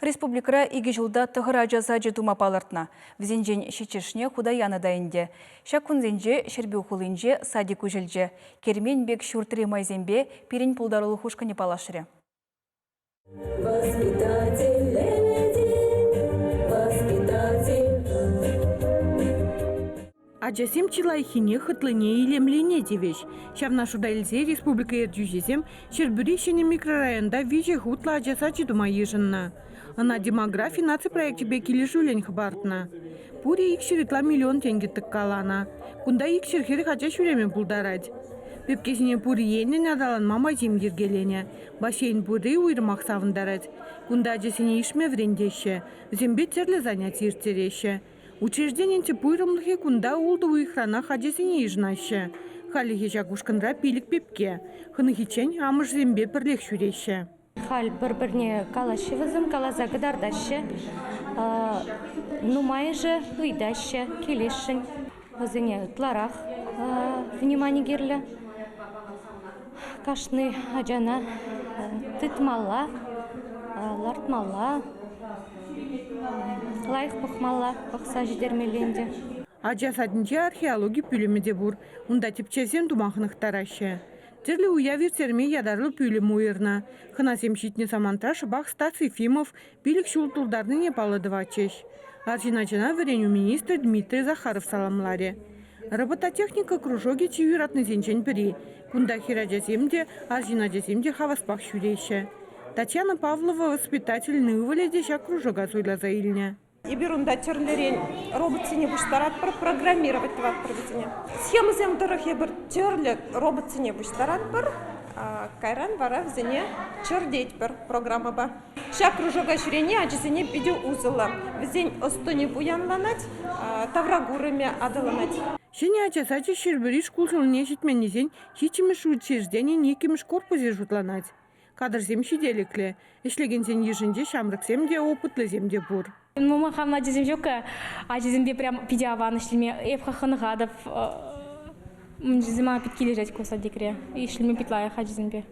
Республикара иги жылда тұғыра жаза жетума палыртна. Візенжен шечешіне худаяны дайынде. Шакун зенже, шербеу хулынже, садик үжілже. Кермен бек шүртіре майзенбе, перен пулдарылы хушканы палашыры. Ачасем чилайхине хытлыне илемлене девеш. Шавна шудайлзе республика ердюжезем Шербюришене микрорайонда виже хутла ачаса чидума ежынна. Она демографии наци-проекте бекили жулень хабартна. Пури икширитла миллион тенге тыккалана. Кунда икширхери хача шуреме булдарать. Пепкесіне пури енен адалан мама зем ергелене. Бассейн пури уйрмақ савындарать. Кунда ачасене ишме врендеше. Зембе терле занятие иртереше. Учреждение пуйрымлыхе кунда улды уйхрана хадесене ижнаще. Халихе жакушканра пилик пепке. Хынахичень амыш зембе пірлех шуреше. Хал бір-бірне калашевызым, калаза гыдардаще. Нумайже уйдаще, келешшін. Өзіне тларах внимание герлі. Кашны аджана тытмала, лартмала. Лайық бұқмала, бұқса жидермеленде. Аджа садынче археология пүлімеде бұр. Унда тепчезен думақынықтарашы. Терлі уя вертерме ядарлы пүлім уйырна. Хынасем шитне самантрашы бақ стаций Фимов билік шултулдарды не палыдывачеш. Аржиначына вареню министр Дмитрий Захаров саламларе. Робототехника кружоге чиюратны зенчен піри. Кунда хираджаземде, аржинаджаземде хаваспақ шүрейші. Татьяна Павлова воспитательный выледе шак кружога зуйла заильня. Иберунда терлерен робот-сене буштарат пар программировать тват проведение. Схема зем дорог ебер терле робот-сене буштарат пар кайран вара взене чердеть пар программа ба. Шак кружога ширене аджизене видео узыла. Взень остоне буянланать, таврагурами адаланать. Шене ачасачи Шербюри шкулсылыне житменнезен хичимеш учреждение некимеш корпузе жутланать. Кадр зем шиделикле. Эшлеген сен ежінде шамрыксем де опытлы земде бур. Мама хамна дезем жока, а дезембе прям пидиаван ишлеме эпхаханагадов дезема питки лежать ко садикре. Ишлеме питлая хадезембе.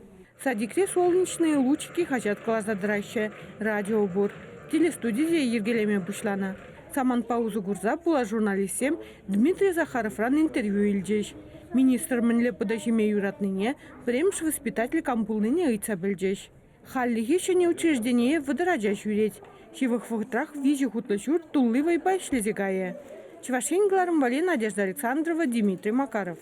Садикре солнечные лучики хотят глаза драща. Радио бур. Телестудия ергелеме бушлана. Саман паузу гурза була журналистем Дмитрий Захаров ран интервью илджеш. Министр мінлі подашиме юратныне, премш воспитатель кампулныне ыйца білджеш. Халлихе шене учреждение выдыраджа жюреть. Шивых фугтрах вижи хутлы шур туллывай байшлезегае. Чевашень Глармвале, Надежда Александрова, Дмитрий Макаров.